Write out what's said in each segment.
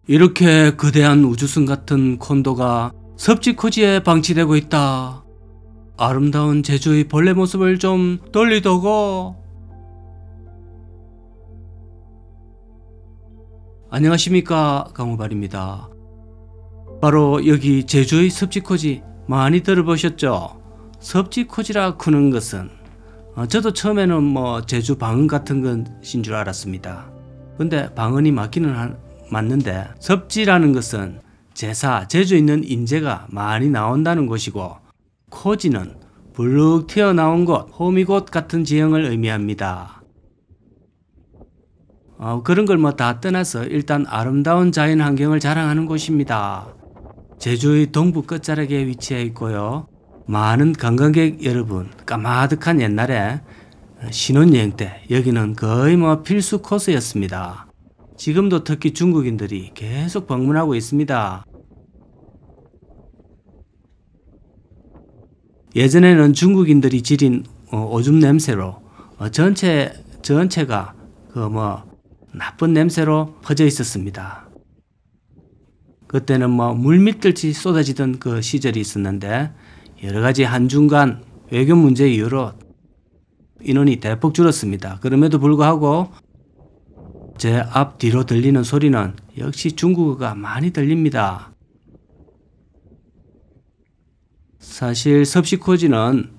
이렇게 거대한 우주선 같은 콘도가 섭지코지에 방치되고 있다. 아름다운 제주의 벌레 모습을 좀 돌리더고. 안녕하십니까, 강호발입니다. 바로 여기 제주의 섭지코지 많이 들어보셨죠? 섭지코지라 크는 것은 저도 처음에는 제주 방언 같은 것인 줄 알았습니다. 근데 방언이 맞는데 섭지라는 것은 제사, 제주에 있는 인재가 많이 나온다는 곳이고, 코지는 불룩 튀어나온 곳, 호미곶 같은 지형을 의미합니다. 그런 걸 다 떠나서 일단 아름다운 자연 환경을 자랑하는 곳입니다. 제주의 동부 끝자락에 위치해 있고요. 많은 관광객 여러분, 까마득한 옛날에 신혼여행 때 여기는 거의 필수 코스였습니다. 지금도 특히 중국인들이 계속 방문하고 있습니다. 예전에는 중국인들이 지린 오줌 냄새로 전체가 나쁜 냄새로 퍼져 있었습니다. 그때는 물밀듯이 쏟아지던 그 시절이 있었는데, 여러가지 한중 간 외교 문제 이유로 인원이 대폭 줄었습니다. 그럼에도 불구하고 제 앞 뒤로 들리는 소리는 역시 중국어가 많이 들립니다. 사실 섭지코지는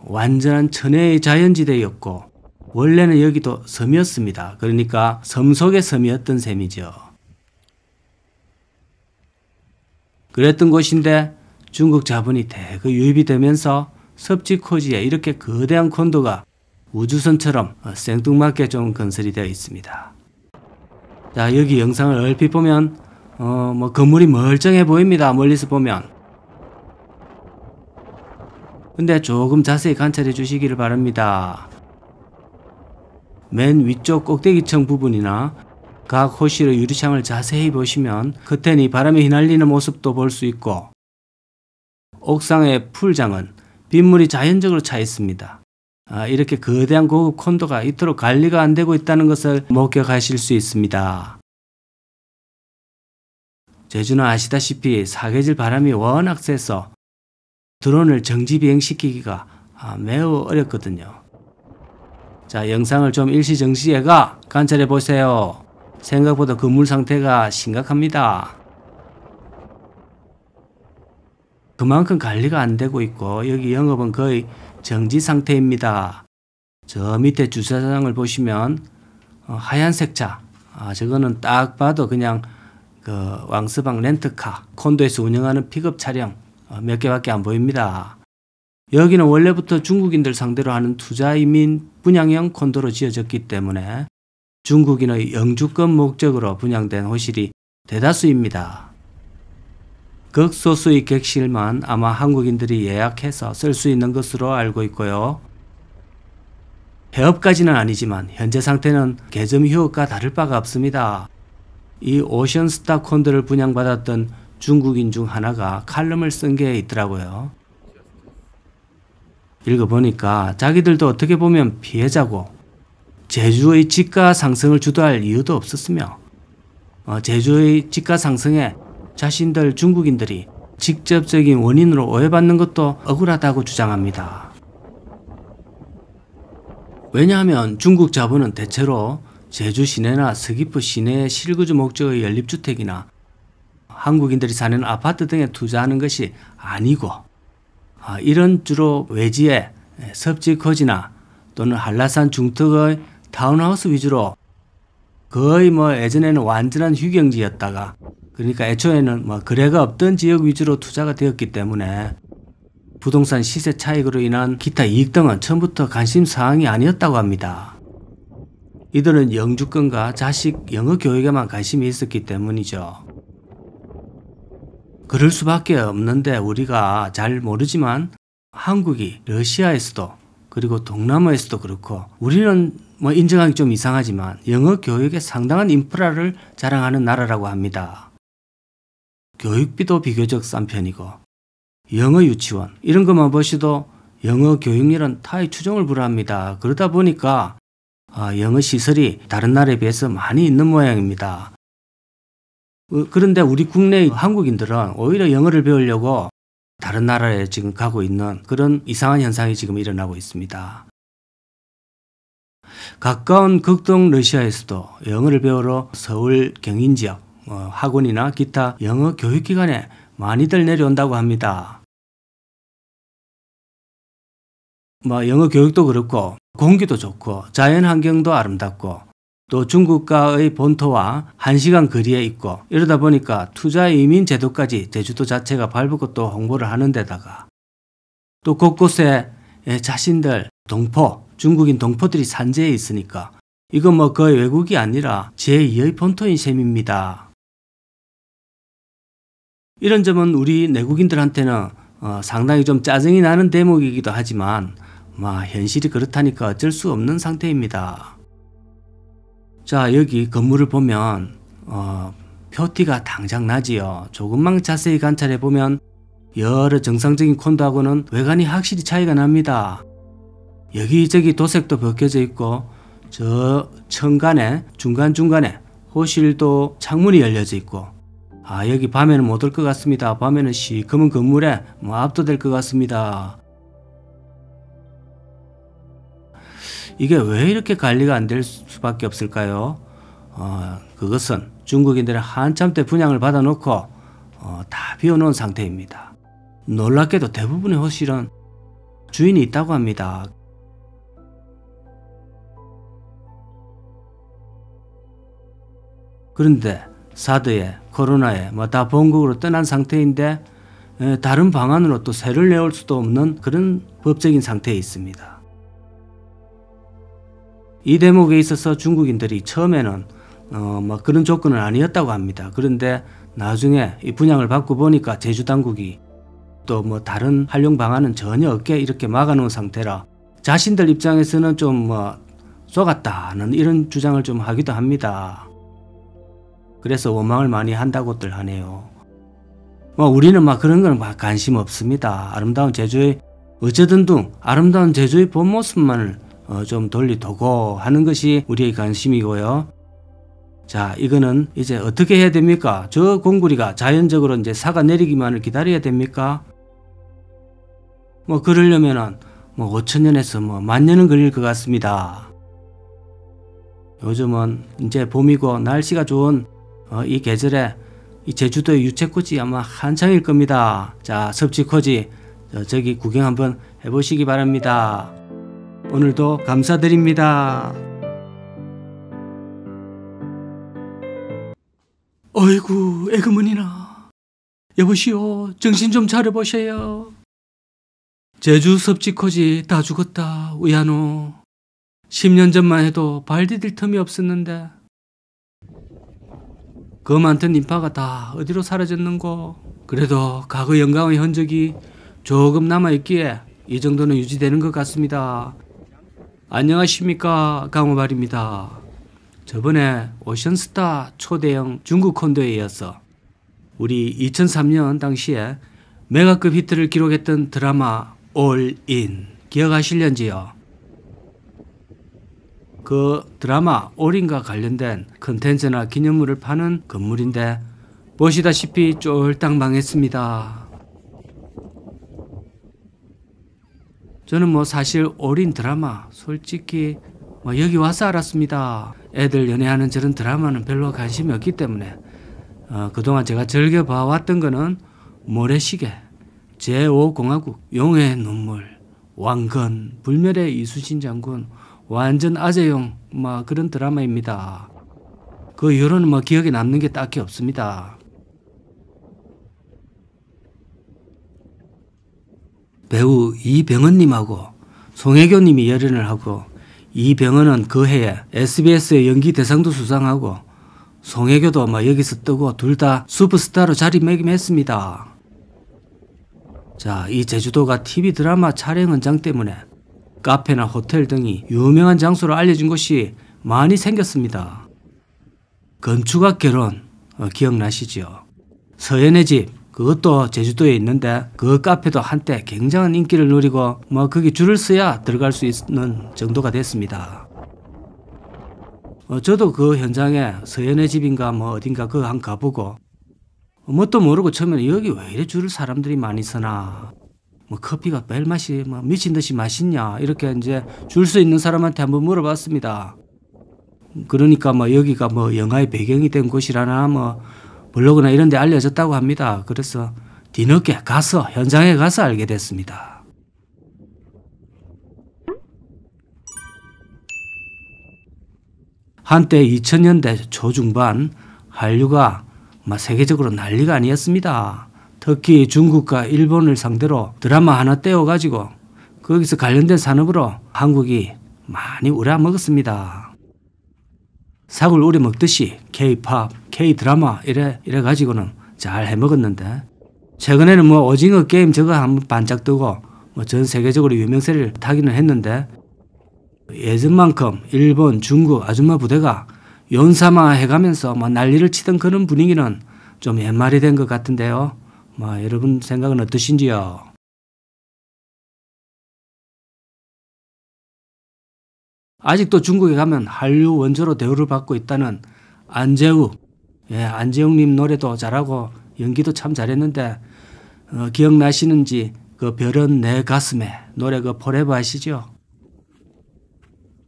완전한 천혜의 자연지대였고, 원래는 여기도 섬이었습니다. 그러니까 섬 속의 섬이었던 셈이죠. 그랬던 곳인데 중국 자본이 대거 유입이 되면서 섭지코지에 이렇게 거대한 콘도가 우주선처럼 생뚱맞게 좀 건설이 되어 있습니다. 자, 여기 영상을 얼핏 보면 건물이 멀쩡해 보입니다. 멀리서 보면. 근데 조금 자세히 관찰해 주시기를 바랍니다. 맨 위쪽 꼭대기층 부분이나 각 호실의 유리창을 자세히 보시면 커튼이 바람에 휘날리는 모습도 볼 수 있고, 옥상의 풀장은 빗물이 자연적으로 차 있습니다. 이렇게 거대한 고급 콘도가 이토록 관리가 안 되고 있다는 것을 목격하실 수 있습니다. 제주는 아시다시피 사계절 바람이 워낙 세서 드론을 정지 비행시키기가 매우 어렵거든요. 자, 영상을 좀 일시정지해가 관찰해 보세요. 생각보다 건물 상태가 심각합니다. 그만큼 관리가 안 되고 있고, 여기 영업은 거의 정지 상태입니다. 저 밑에 주차장을 보시면 하얀색 차, 저거는 딱 봐도 그냥 왕서방 렌트카 콘도에서 운영하는 픽업 차량 몇 개밖에 안 보입니다. 여기는 원래부터 중국인들 상대로 하는 투자 이민 분양형 콘도로 지어졌기 때문에 중국인의 영주권 목적으로 분양된 호실이 대다수입니다. 극소수의 객실만 아마 한국인들이 예약해서 쓸 수 있는 것으로 알고 있고요. 폐업까지는 아니지만 현재 상태는 개점 휴업과 다를 바가 없습니다. 이 오션스타 콘도를 분양받았던 중국인 중 하나가 칼럼을 쓴 게 있더라고요. 읽어보니까 자기들도 어떻게 보면 피해자고, 제주의 지가 상승을 주도할 이유도 없었으며, 제주의 지가 상승에 자신들 중국인들이 직접적인 원인으로 오해받는 것도 억울하다고 주장합니다. 왜냐하면 중국 자본은 대체로 제주 시내나 서귀포 시내의 실거주 목적의 연립주택이나 한국인들이 사는 아파트 등에 투자하는 것이 아니고, 이런 주로 외지의 섭지코지나 또는 한라산 중턱의 타운하우스 위주로 거의 예전에는 완전한 휴경지였다가, 그러니까 애초에는 거래가 없던 지역 위주로 투자가 되었기 때문에 부동산 시세 차익으로 인한 기타 이익 등은 처음부터 관심 사항이 아니었다고 합니다. 이들은 영주권과 자식 영어 교육에만 관심이 있었기 때문이죠. 그럴 수밖에 없는데, 우리가 잘 모르지만 한국이 러시아에서도 그리고 동남아에서도 그렇고, 우리는 인정하기 좀 이상하지만 영어 교육에 상당한 인프라를 자랑하는 나라라고 합니다. 교육비도 비교적 싼 편이고, 영어 유치원 이런 것만 보셔도 영어 교육률은 타의 추종을 불허합니다. 그러다 보니까 영어 시설이 다른 나라에 비해서 많이 있는 모양입니다. 그런데 우리 국내 한국인들은 오히려 영어를 배우려고 다른 나라에 지금 가고 있는 그런 이상한 현상이 지금 일어나고 있습니다. 가까운 극동 러시아에서도 영어를 배우러 서울 경인 지역 학원이나 기타 영어 교육기관에 많이들 내려온다고 합니다. 영어 교육도 그렇고 공기도 좋고 자연환경도 아름답고 또 중국과의 본토와 1시간 거리에 있고 이러다 보니까 투자 이민 제도까지 제주도 자체가 발벗고 또 홍보를 하는 데다가 또 곳곳에 자신들 동포, 중국인 동포들이 산재해 있으니까 이거 거의 외국이 아니라 제2의 본토인 셈입니다. 이런 점은 우리 내국인들한테는 상당히 좀 짜증이 나는 대목이기도 하지만 현실이 그렇다니까 어쩔 수 없는 상태입니다. 자, 여기 건물을 보면 표티가 당장 나지요. 조금만 자세히 관찰해 보면 여러 정상적인 콘도하고는 외관이 확실히 차이가 납니다. 여기저기 도색도 벗겨져 있고 저 천간에 중간중간에 호실도 창문이 열려져 있고 여기 밤에는 못 올 것 같습니다. 밤에는 시커먼 건물에 압도될 것 같습니다. 이게 왜 이렇게 관리가 안 될 수밖에 없을까요? 그것은 중국인들이 한참 때 분양을 받아놓고 다 비워놓은 상태입니다. 놀랍게도 대부분의 호실은 주인이 있다고 합니다. 그런데 사드에 코로나에 다 본국으로 떠난 상태인데 다른 방안으로 또 세를 내올 수도 없는 그런 법적인 상태에 있습니다. 이 대목에 있어서 중국인들이 처음에는 그런 조건은 아니었다고 합니다. 그런데 나중에 이 분양을 받고 보니까 제주 당국이 또 다른 활용 방안은 전혀 없게 이렇게 막아놓은 상태라 자신들 입장에서는 좀 속았다는 이런 주장을 좀 하기도 합니다. 그래서 원망을 많이 한다고들 하네요. 우리는 그런 건 관심 없습니다. 아름다운 제주의 어쩌든 둥 아름다운 제주의 본 모습만을 좀 돌리도고 하는 것이 우리의 관심이고요. 자, 이거는 이제 어떻게 해야 됩니까? 저 공구리가 자연적으로 이제 사가 내리기만을 기다려야 됩니까? 그러려면은 5천년에서 10,000년은 걸릴 것 같습니다. 요즘은 이제 봄이고 날씨가 좋은 이 계절에 이 제주도의 유채꽃이 아마 한창일 겁니다. 자, 섭지코지 저기 구경 한번 해보시기 바랍니다. 오늘도 감사드립니다. 어이구, 애그머니나. 여보시오, 정신 좀 차려보세요. 제주 섭지코지 다 죽었다, 우야노. 10년 전만 해도 발 디딜 틈이 없었는데 그 많던 인파가 다 어디로 사라졌는고. 그래도 과거 영광의 흔적이 조금 남아있기에 이 정도는 유지되는 것 같습니다. 안녕하십니까, 강호발입니다. 저번에 오션스타 초대형 중국 콘도에 이어서 우리 2003년 당시에 메가급 히트를 기록했던 드라마 올인 기억하실련지요? 그 드라마 올인과 관련된 컨텐츠나 기념물을 파는 건물인데 보시다시피 쫄딱 망했습니다. 저는 사실 올인 드라마 솔직히 여기 와서 알았습니다. 애들 연애하는 저런 드라마는 별로 관심이 없기 때문에 그동안 제가 즐겨 봐왔던 거는 모래시계, 제5공화국, 용의 눈물, 왕건, 불멸의 이순신 장군, 완전 아재용 그런 드라마입니다. 그 이후로는 기억에 남는 게 딱히 없습니다. 배우 이병헌님하고 송혜교님이 열연을 하고 이병헌은 그 해에 SBS의 연기 대상도 수상하고 송혜교도 여기서 뜨고 둘 다 슈퍼스타로 자리매김했습니다. 자, 이 제주도가 TV 드라마 촬영 현장 때문에 카페나 호텔 등이 유명한 장소로 알려진 곳이 많이 생겼습니다. 건축학 결혼 기억나시죠? 서연의 집 그것도 제주도에 있는데 그 카페도 한때 굉장한 인기를 누리고 거기 줄을 서야 들어갈 수 있는 정도가 됐습니다. 저도 그 현장에 서연의 집인가 뭐 어딘가 그거 한 가보고 뭣도 모르고 처음에는 여기 왜 이래 줄 사람들이 많이 서나, 뭐 커피가 별 맛이 뭐 미친 듯이 맛있냐 이렇게 이제 줄 수 있는 사람한테 한번 물어봤습니다. 그러니까 뭐 여기가 뭐 영화의 배경이 된 곳이라나 뭐 블로그나 이런 데 알려졌다고 합니다. 그래서 뒤늦게 가서 현장에 가서 알게 됐습니다. 한때 2000년대 초중반 한류가 세계적으로 난리가 아니었습니다. 특히 중국과 일본을 상대로 드라마 하나 떼어가지고 거기서 관련된 산업으로 한국이 많이 우려먹었습니다. 사골 우려 먹듯이 K-팝, K-드라마 이래 가지고는 잘 해먹었는데, 최근에는 뭐 오징어 게임 저거 한번 반짝 뜨고 뭐 전 세계적으로 유명세를 타기는 했는데, 예전만큼 일본, 중국 아줌마 부대가 연사마 해가면서 뭐 난리를 치던 그런 분위기는 좀 옛말이 된 것 같은데요. 뭐 여러분 생각은 어떠신지요? 아직도 중국에 가면 한류 원조로 대우를 받고 있다는 안재욱, 안재욱님 노래도 잘하고 연기도 참 잘했는데 기억나시는지 그 별은 내 가슴에 노래 그 포레버 아시죠?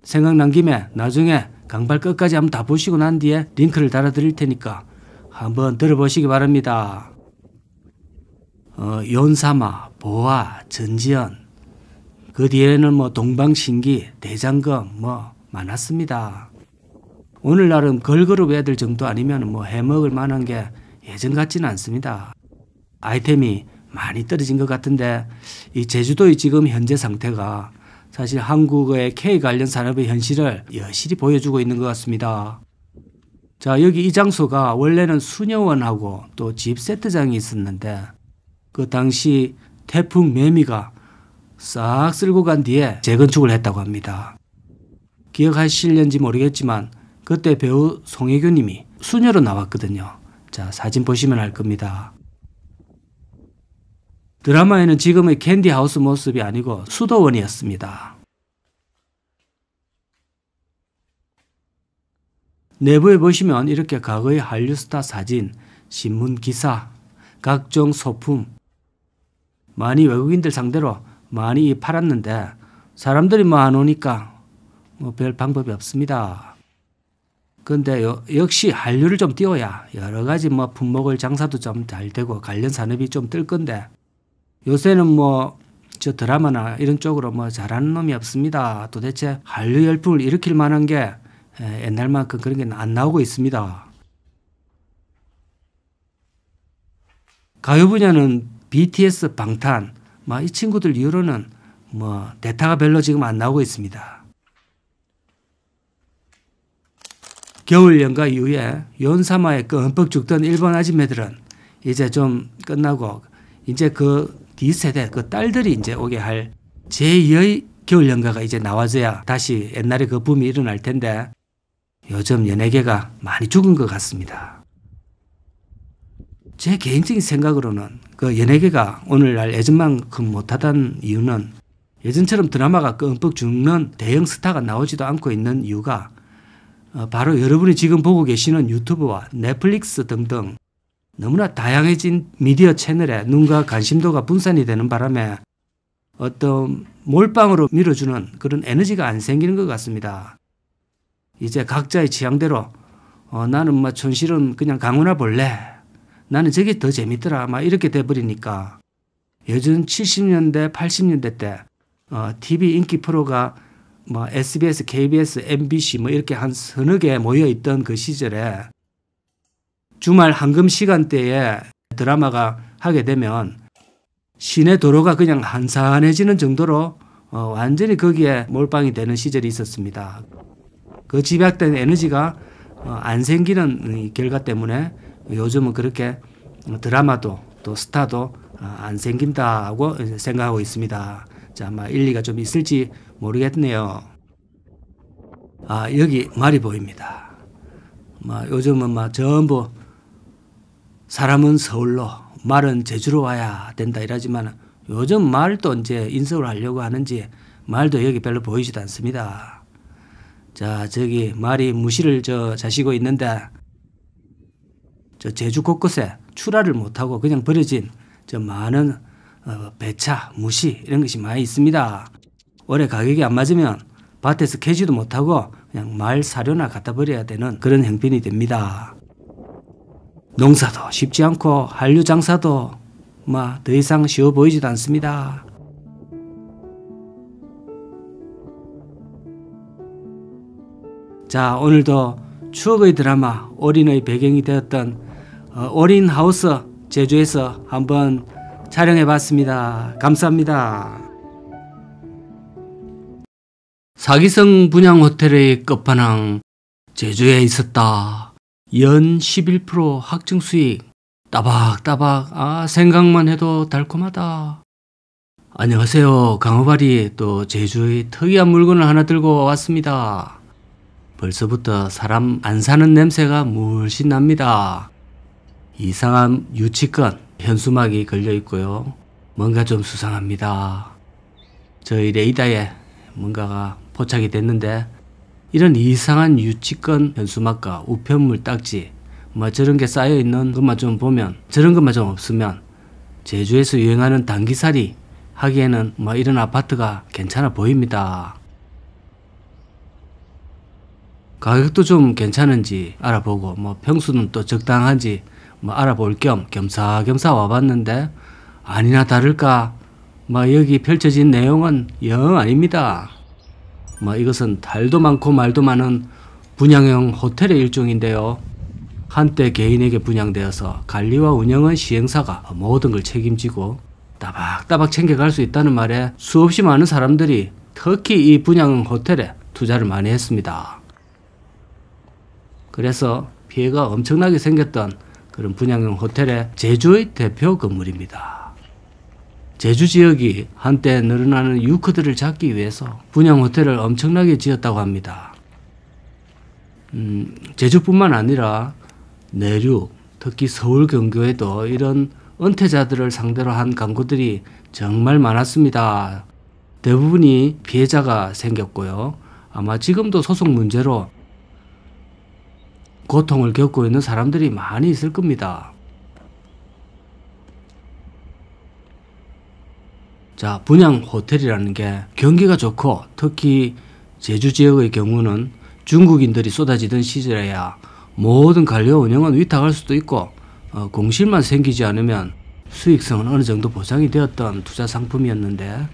생각난 김에 나중에 강발 끝까지 한번 다 보시고 난 뒤에 링크를 달아드릴 테니까 한번 들어보시기 바랍니다. 연사마, 보아, 전지현, 그 뒤에는 뭐 동방신기, 대장금 뭐 많았습니다. 오늘날은 걸그룹 애들 정도 아니면 뭐 해먹을 만한 게 예전 같지는 않습니다. 아이템이 많이 떨어진 것 같은데, 이 제주도의 지금 현재 상태가 사실 한국의 K 관련 산업의 현실을 여실히 보여주고 있는 것 같습니다. 자, 여기 이 장소가 원래는 수녀원하고 또 집 세트장이 있었는데, 그 당시 태풍 매미가 싹 쓸고 간 뒤에 재건축을 했다고 합니다. 기억하실는지 모르겠지만 그때 배우 송혜교 님이 수녀로 나왔거든요. 자, 사진 보시면 알 겁니다. 드라마에는 지금의 캔디하우스 모습이 아니고 수도원이었습니다. 내부에 보시면 이렇게 과거의 한류 스타 사진, 신문 기사, 각종 소품 많이 외국인들 상대로 많이 팔았는데, 사람들이 뭐 안 오니까 뭐 별 방법이 없습니다. 그런데 역시 한류를 좀 띄워야 여러 가지 뭐 품목을 장사도 좀 잘 되고 관련 산업이 좀 뜰 건데, 요새는 뭐 저 드라마나 이런 쪽으로 뭐 잘하는 놈이 없습니다. 도대체 한류 열풍을 일으킬 만한 게 옛날만큼 그런 게 안 나오고 있습니다. 가요 분야는 BTS, 방탄, 이 친구들 이후로는 뭐 대타가 별로 지금 안 나오고 있습니다. 겨울 연가 이후에 연사마에 끔뻑 죽던 일본 아줌매들은 이제 좀 끝나고 이제 그 D세대 그 딸들이 이제 오게 할 제2의 겨울 연가가 이제 나와줘야 다시 옛날에 그 붐이 일어날 텐데, 요즘 연예계가 많이 죽은 것 같습니다. 제 개인적인 생각으로는 그 연예계가 오늘날 예전만큼 못하던 이유는, 예전처럼 드라마가 끔뻑 죽는 대형 스타가 나오지도 않고 있는 이유가 바로 여러분이 지금 보고 계시는 유튜브와 넷플릭스 등등 너무나 다양해진 미디어 채널에 눈과 관심도가 분산이 되는 바람에 어떤 몰빵으로 밀어주는 그런 에너지가 안 생기는 것 같습니다. 이제 각자의 취향대로 나는 뭐 촌실은 그냥 강원나 볼래, 나는 저게 더 재밌더라, 이렇게 돼버리니까, 예전 70년대 80년대 때 TV 인기 프로가 뭐 SBS, KBS, MBC 뭐 이렇게 한 서너 개 모여있던 그 시절에 주말 황금 시간대에 드라마가 하게 되면 시내 도로가 그냥 한산해지는 정도로 완전히 거기에 몰빵이 되는 시절이 있었습니다. 그 집약된 에너지가 안 생기는 결과 때문에 요즘은 그렇게 드라마도 또 스타도 안 생긴다고 생각하고 있습니다. 자, 일리가 좀 있을지 모르겠네요. 여기 말이 보입니다. 요즘은 전부 사람은 서울로, 말은 제주로 와야 된다 이러지만, 요즘 말도 이제 인서울 하려고 하는지 말도 여기 별로 보이지도 않습니다. 자, 저기 말이 무시를 자시고 있는데, 저 제주 곳곳에 출하를 못하고 그냥 버려진 많은 배차, 무시 이런 것이 많이 있습니다. 올해 가격이 안 맞으면 밭에서 캐지도 못하고 그냥 말 사료나 갖다 버려야 되는 그런 형편이 됩니다. 농사도 쉽지 않고 한류 장사도 더 이상 쉬워 보이지도 않습니다. 자, 오늘도 추억의 드라마 올인의 배경이 되었던 올인하우스 제주에서 한번 촬영해 봤습니다. 감사합니다. 사기성 분양호텔의 끝판왕 제주에 있었다. 연 11% 확정 수익. 따박따박. 생각만 해도 달콤하다. 안녕하세요. 강호발이 또 제주의 특이한 물건을 하나 들고 왔습니다. 벌써부터 사람 안 사는 냄새가 물씬 납니다. 이상한 유치권 현수막이 걸려 있고요. 뭔가 좀 수상합니다. 저희 레이더에 뭔가가 포착이 됐는데, 이런 이상한 유치권 현수막과 우편물 딱지 저런 게 쌓여 있는 것만 좀 보면, 저런 것만 좀 없으면 제주에서 유행하는 단기살이 하기에는 이런 아파트가 괜찮아 보입니다. 가격도 좀 괜찮은지 알아보고 평수는 또 적당한지 알아볼 겸 겸사겸사 와봤는데, 아니나 다를까 여기 펼쳐진 내용은 영 아닙니다. 이것은 달도 많고 말도 많은 분양형 호텔의 일종인데요. 한때 개인에게 분양되어서 관리와 운영은 시행사가 모든 걸 책임지고 따박따박 챙겨갈 수 있다는 말에 수없이 많은 사람들이 특히 이 분양형 호텔에 투자를 많이 했습니다. 그래서 피해가 엄청나게 생겼던 그런 분양형 호텔의 제주의 대표 건물입니다. 제주 지역이 한때 늘어나는 유크들을 잡기 위해서 분양 호텔을 엄청나게 지었다고 합니다. 제주뿐만 아니라 내륙, 특히 서울 근교에도 이런 은퇴자들을 상대로 한 광고들이 정말 많았습니다. 대부분이 피해자가 생겼고요. 아마 지금도 소송 문제로 고통을 겪고 있는 사람들이 많이 있을 겁니다. 자, 분양 호텔이라는 게 경기가 좋고, 특히 제주 지역의 경우는 중국인들이 쏟아지던 시절에야 모든 관리와 운영은 위탁할 수도 있고, 공실만 생기지 않으면 수익성은 어느 정도 보장이 되었던 투자 상품이었는데,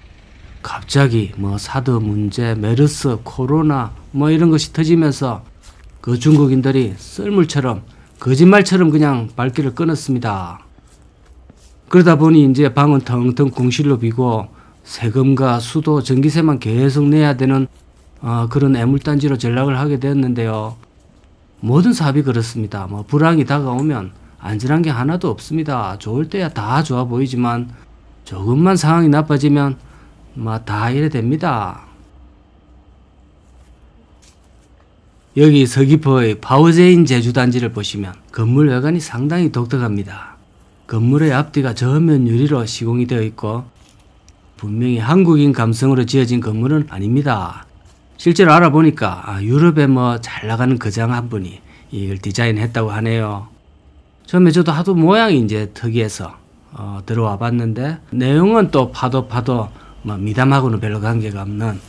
갑자기 사드 문제, 메르스, 코로나 이런 것이 터지면서 그 중국인들이 썰물처럼 거짓말처럼 그냥 발길을 끊었습니다. 그러다 보니 이제 방은 텅텅 공실로 비고 세금과 수도, 전기세만 계속 내야 되는 그런 애물단지로 전락을 하게 되었는데요. 모든 사업이 그렇습니다. 불황이 다가오면 안전한 게 하나도 없습니다. 좋을 때야 다 좋아 보이지만 조금만 상황이 나빠지면 다 이래 됩니다. 여기 서귀포의 파워제인 제주단지를 보시면 건물 외관이 상당히 독특합니다. 건물의 앞뒤가 전면 유리로 시공이 되어 있고, 분명히 한국인 감성으로 지어진 건물은 아닙니다. 실제로 알아보니까 유럽에 잘 나가는 거장 한 분이 이걸 디자인했다고 하네요. 처음에 저도 하도 모양이 이제 특이해서 들어와 봤는데, 내용은 또 파도 미담하고는 별로 관계가 없는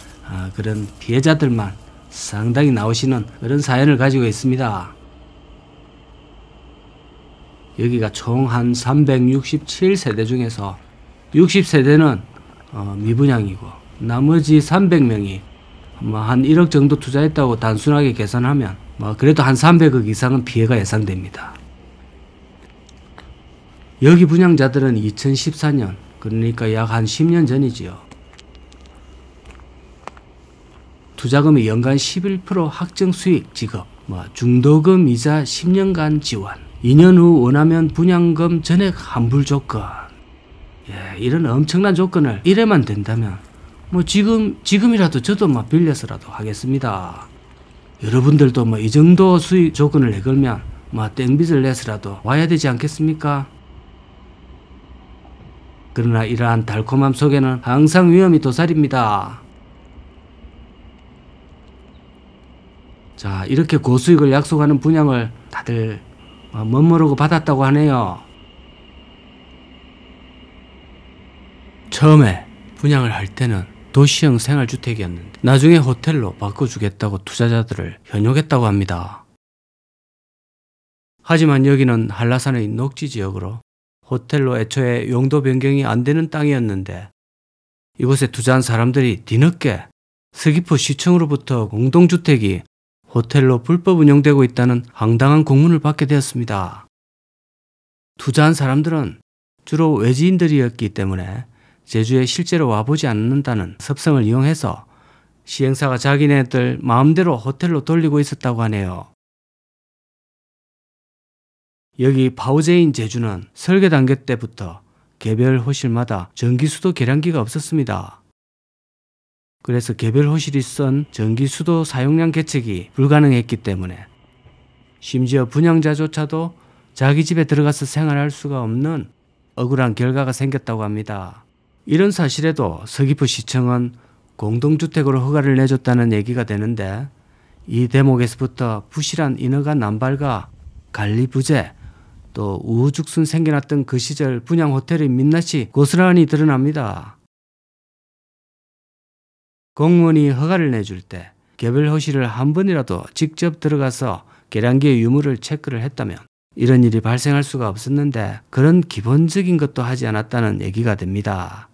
그런 피해자들만 상당히 나오시는 그런 사연을 가지고 있습니다. 여기가 총 한 367세대 중에서 60세대는 미분양이고, 나머지 300명이 한 1억 정도 투자했다고 단순하게 계산하면 그래도 한 300억 이상은 피해가 예상됩니다. 여기 분양자들은 2014년, 그러니까 약 한 10년 전이지요. 투자금이 연간 11% 확정 수익 지급, 중도금 이자 10년간 지원, 2년 후 원하면 분양금 전액 환불 조건. 이런 엄청난 조건을 이래만 된다면 지금이라도 저도 빌려서라도 하겠습니다. 여러분들도 이 정도 수익 조건을 내걸면 땡빚을 내서라도 와야 되지 않겠습니까? 그러나 이러한 달콤함 속에는 항상 위험이 도사립니다. 자, 이렇게 고수익을 약속하는 분양을 다들 멋모르고 받았다고 하네요. 처음에 분양을 할 때는 도시형 생활주택이었는데 나중에 호텔로 바꿔주겠다고 투자자들을 현혹했다고 합니다. 하지만 여기는 한라산의 녹지지역으로 호텔로 애초에 용도 변경이 안 되는 땅이었는데 이곳에 투자한 사람들이 뒤늦게 서귀포 시청으로부터 공동주택이 호텔로 불법 운영되고 있다는 황당한 공문을 받게 되었습니다. 투자한 사람들은 주로 외지인들이었기 때문에 제주에 실제로 와보지 않는다는 섭성을 이용해서 시행사가 자기네들 마음대로 호텔로 돌리고 있었다고 하네요. 여기 파우제인 제주는 설계 단계 때부터 개별 호실마다 전기수도 계량기가 없었습니다. 그래서 개별 호실이 쓴 전기수도 사용량 계책이 불가능했기 때문에 심지어 분양자조차도 자기 집에 들어가서 생활할 수가 없는 억울한 결과가 생겼다고 합니다. 이런 사실에도 서귀포시청은 공동주택으로 허가를 내줬다는 얘기가 되는데 이 대목에서부터 부실한 인허가 남발과 관리 부재 또 우후죽순 생겨났던 그 시절 분양 호텔의 민낯이 고스란히 드러납니다. 공무원이 허가를 내줄 때 개별 호실을 한 번이라도 직접 들어가서 계량기의 유무를 체크를 했다면 이런 일이 발생할 수가 없었는데 그런 기본적인 것도 하지 않았다는 얘기가 됩니다.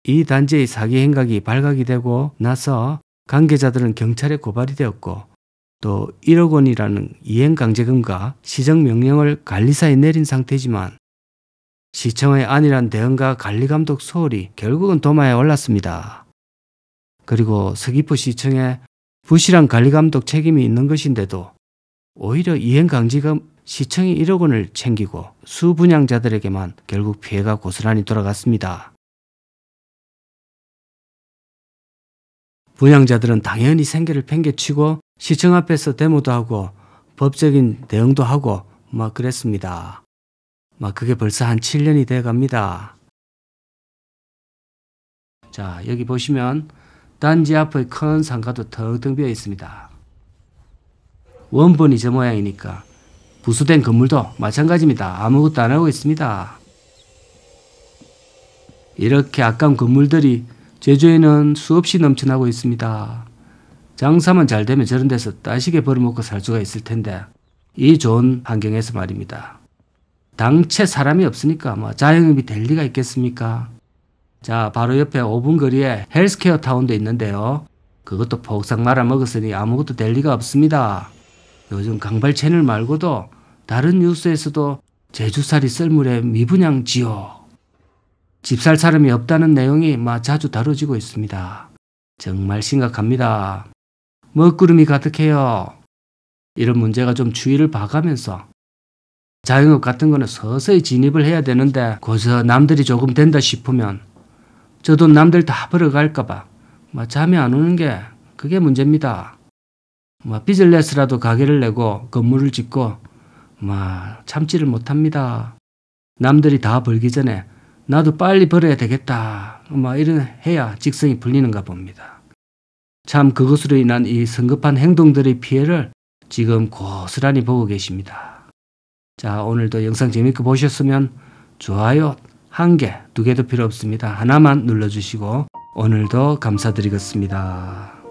이 단지의 사기 행각이 발각이 되고 나서 관계자들은 경찰에 고발이 되었고 또 1억 원이라는 이행강제금과 시정명령을 관리사에 내린 상태지만 시청의 안일한 대응과 관리감독 소홀이 결국은 도마에 올랐습니다. 그리고 서귀포시청에 부실한 관리감독 책임이 있는 것인데도 오히려 이행강제금 시청이 1억 원을 챙기고 수분양자들에게만 결국 피해가 고스란히 돌아갔습니다. 분양자들은 당연히 생계를 팽개치고 시청 앞에서 데모도 하고 법적인 대응도 하고 그랬습니다. 그게 벌써 한 7년이 돼 갑니다. 자, 여기 보시면 단지 앞의 큰 상가도 텅텅 비어 있습니다. 원본이 저 모양이니까 부수된 건물도 마찬가지입니다. 아무것도 안 하고 있습니다. 이렇게 아까운 건물들이 제주에는 수없이 넘쳐나고 있습니다. 장사만 잘 되면 저런 데서 따시게 벌어먹고 살 수가 있을 텐데 이 좋은 환경에서 말입니다. 당최 사람이 없으니까 자영업이 될 리가 있겠습니까? 자, 바로 옆에 5분 거리에 헬스케어 타운도 있는데요. 그것도 폭삭 말아먹었으니 아무것도 될 리가 없습니다. 요즘 강발 채널 말고도 다른 뉴스에서도 제주살이 썰물에 미분양지요. 집 살 사람이 없다는 내용이 자주 다뤄지고 있습니다. 정말 심각합니다. 먹구름이 가득해요. 이런 문제가 좀 주의를 봐가면서 자영업 같은 거는 서서히 진입을 해야 되는데 거기서 남들이 조금 된다 싶으면 저 돈 남들 다 벌어갈까봐 잠이 안 오는 게 그게 문제입니다. 빚을 내서라도 가게를 내고 건물을 짓고 참지를 못합니다. 남들이 다 벌기 전에 나도 빨리 벌어야 되겠다. 이런 해야 직성이 풀리는가 봅니다. 참 그것으로 인한 이 성급한 행동들의 피해를 지금 고스란히 보고 계십니다. 자, 오늘도 영상 재밌게 보셨으면 좋아요 1개, 2개도 필요 없습니다. 하나만 눌러주시고 오늘도 감사드리겠습니다.